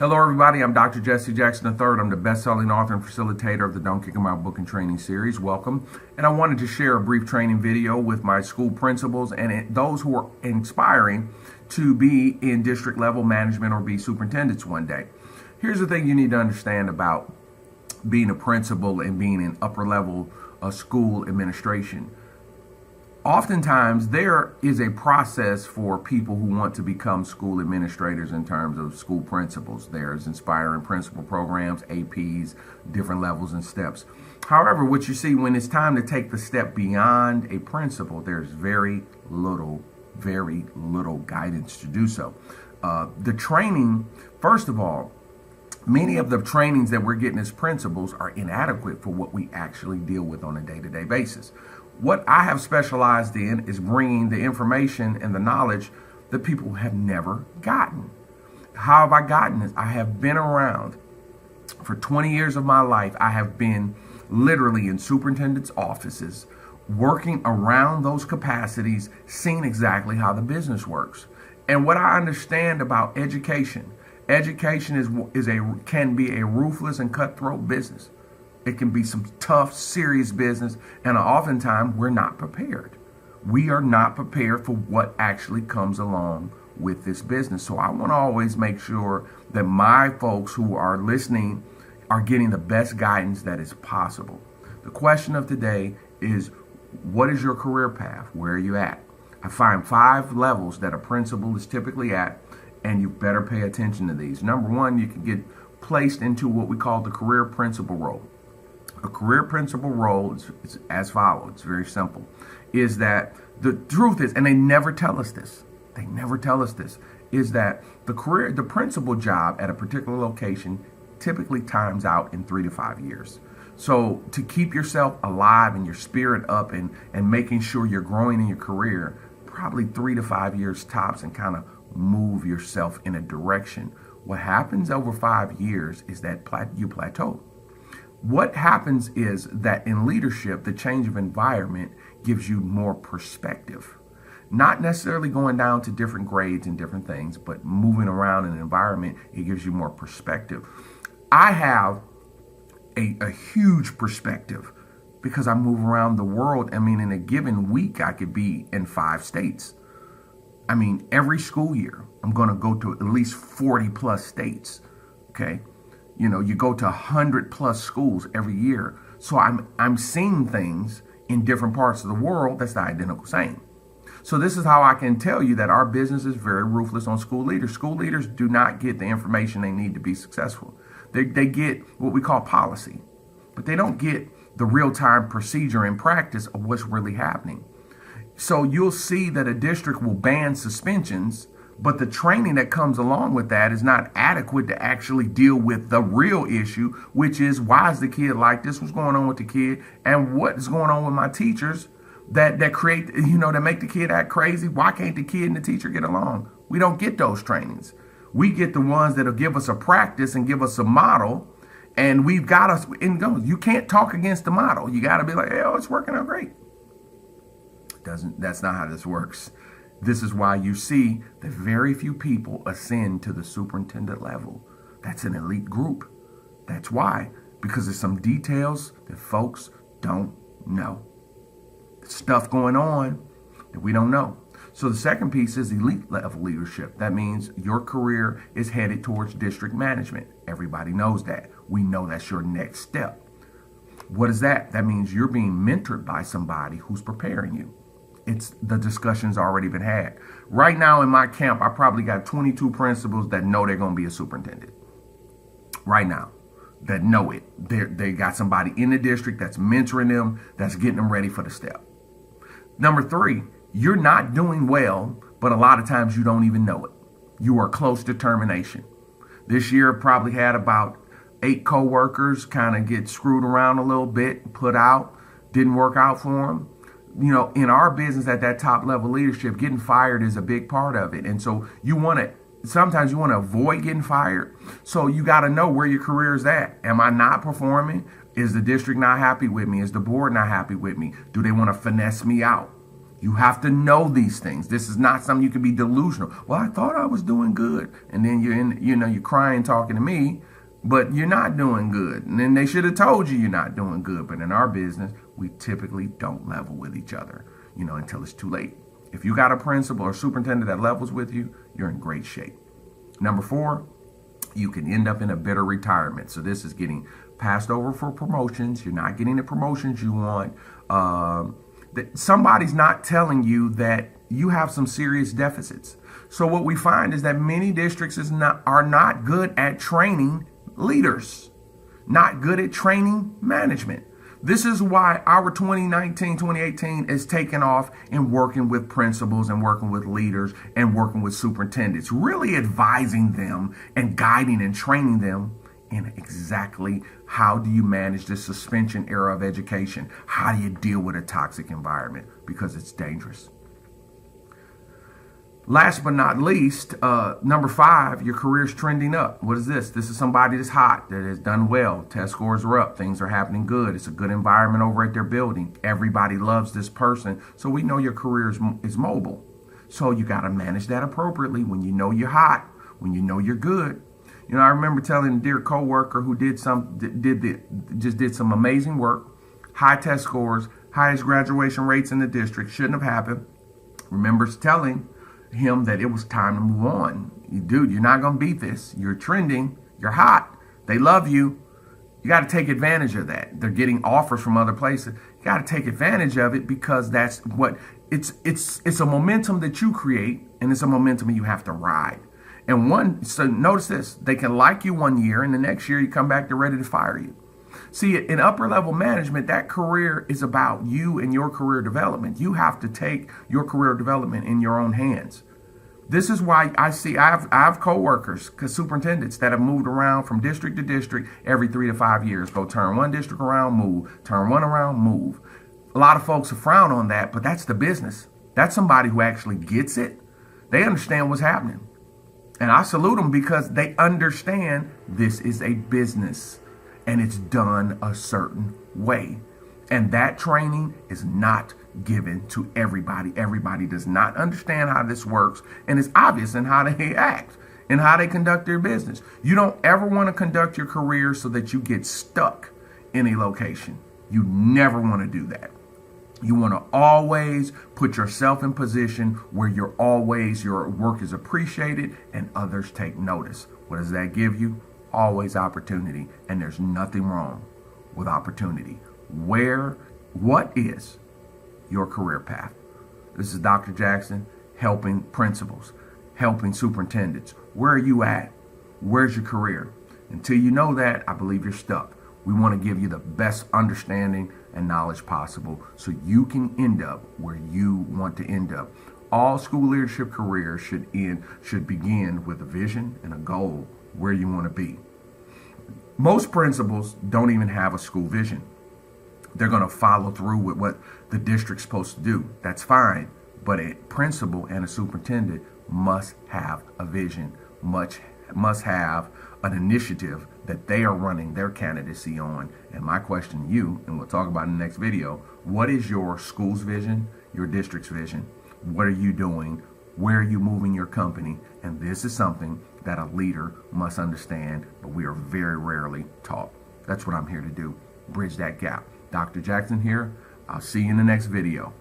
Hello, everybody. I'm Dr. Jesse Jackson III. I'm the best-selling author and facilitator of the Don't Kick 'Em Out book and training series. Welcome. And I wanted to share a brief training video with my school principals and those who are inspiring to be in district level management or be superintendents one day. Here's the thing you need to understand about being a principal and being in upper level school administration. Oftentimes, there is a process for people who want to become school administrators in terms of school principals. There's inspiring principal programs, APs, different levels and steps. However, what you see when it's time to take the step beyond a principal, there's very little guidance to do so. The training, first of all, many of the trainings that we're getting as principals are inadequate for what we actually deal with on a day-to-day basis. What I have specialized in is bringing the information and the knowledge that people have never gotten. How have I gotten this? I have been around for 20 years of my life. I have been literally in superintendent's offices, working around those capacities, seeing exactly how the business works. And what I understand about education can be a ruthless and cutthroat business. It can be some tough, serious business, and oftentimes we're not prepared. We are not prepared for what actually comes along with this business. So I want to always make sure that my folks who are listening are getting the best guidance that is possible. The question of today is, what is your career path? Where are you at? I find 5 levels that a principal is typically at, and you better pay attention to these. Number 1, you can get placed into what we call the career principal role. A career principal role is as follows. It's very simple. Is that the truth is, and they never tell us this, is that the principal job at a particular location typically times out in 3 to 5 years. So to keep yourself alive and your spirit up and making sure you're growing in your career, probably 3 to 5 years tops, and kind of move yourself in a direction. What happens over 5 years is that you plateau. What happens is that in leadership, the change of environment gives you more perspective. Not necessarily going down to different grades and different things, but moving around in an environment, it gives you more perspective. I have a huge perspective because I move around the world. I mean, in a given week, I could be in 5 states. I mean, every school year, I'm going to go to at least 40 plus states, okay? You know, you go to 100 plus schools every year. So I'm seeing things in different parts of the world that's the identical same. So this is how I can tell you that our business is very ruthless on school leaders. School leaders do not get the information they need to be successful. They get what we call policy, but they don't get the real-time procedure and practice of what's really happening. So you'll see that a district will ban suspensions, but the training that comes along with that is not adequate to actually deal with the real issue, which is, why is the kid like this? What's going on with the kid? And what is going on with my teachers that create, that make the kid act crazy? Why can't the kid and the teacher get along? We don't get those trainings. We get the ones that'll give us a practice and give us a model, and we've got us in go. You can't talk against the model. You got to be like, hey, it's working out great. That's not how this works. This is why you see that very few people ascend to the superintendent level. That's an elite group. That's why, because there's some details that folks don't know. Stuff going on that we don't know. So the second piece is elite level leadership. That means your career is headed towards district management. Everybody knows that. We know that's your next step. What is that? That means you're being mentored by somebody who's preparing you. The discussion's already been had. Right now in my camp, I probably got 22 principals that know they're going to be a superintendent. Right now, that know it. They got somebody in the district that's mentoring them, that's getting them ready for the step. Number 3, you're not doing well, but a lot of times you don't even know it. You are close to termination. This year, probably had about 8 coworkers kind of get screwed around a little bit, put out, didn't work out for them. In our business at that top level leadership, getting fired is a big part of it. And so sometimes you want to avoid getting fired. So you got to know where your career is at. Am I not performing? Is the district not happy with me? Is the board not happy with me? Do they want to finesse me out? You have to know these things. This is not something you can be delusional. Well, I thought I was doing good. And then you're crying talking to me, but you're not doing good. And then they should have told you you're not doing good. But in our business, we typically don't level with each other, until it's too late. If you got a principal or superintendent that levels with you, you're in great shape. Number 4, you can end up in a bitter retirement. So this is getting passed over for promotions. You're not getting the promotions you want. That somebody's not telling you that you have some serious deficits. So what we find is that many districts are not good at training leaders, not good at training management. This is why our 2019, 2018 is taking off in working with principals and working with leaders and working with superintendents, really advising them and guiding and training them in exactly how do you manage this suspension era of education? How do you deal with a toxic environment? Because it's dangerous. Last but not least, number 5, your career's trending up. What is this? This is somebody that's hot, that has done well. Test scores are up. Things are happening good. It's a good environment over at their building. Everybody loves this person. So we know your career is mobile. So you got to manage that appropriately when you know you're hot, when you know you're good. I remember telling a dear coworker who did some amazing work, high test scores, highest graduation rates in the district, shouldn't have happened. Remembers telling him that it was time to move on. Dude, you're not going to beat this. You're trending. You're hot. They love you. You got to take advantage of that. They're getting offers from other places. You got to take advantage of it because that's what it's a momentum that you create, and it's a momentum you have to ride. So notice this, they can like you one year and the next year you come back, they're ready to fire you. See, in upper level management, that career is about you and your career development. You have to take your career development in your own hands. This is why I have coworkers, superintendents that have moved around from district to district every 3 to 5 years. Go turn one district around, move, turn one around, move. A lot of folks frown on that, but that's the business. That's somebody who actually gets it. They understand what's happening. And I salute them because they understand this is a business and it's done a certain way. And that training is not given to everybody. Everybody does not understand how this works. And it's obvious in how they act and how they conduct their business. You don't ever want to conduct your career so that you get stuck in a location. You never want to do that. You want to always put yourself in position where your work is appreciated and others take notice. What does that give you? Always opportunity. And there's nothing wrong with opportunity. What is your career path? This is Dr. Jackson helping principals, helping superintendents. Where are you at? Where's your career? Until you know that, I believe you're stuck. We want to give you the best understanding and knowledge possible so you can end up where you want to end up. All school leadership careers should begin with a vision and a goal where you want to be. Most principals don't even have a school vision. They're going to follow through with what the district's supposed to do. That's fine, but a principal and a superintendent must have a vision, must have an initiative that they are running their candidacy on. And my question to you, and we'll talk about in the next video, what is your school's vision, your district's vision? What are you doing? Where are you moving your company? And this is something that a leader must understand, but we are very rarely taught. That's what I'm here to do, bridge that gap. Dr. Jackson here. I'll see you in the next video.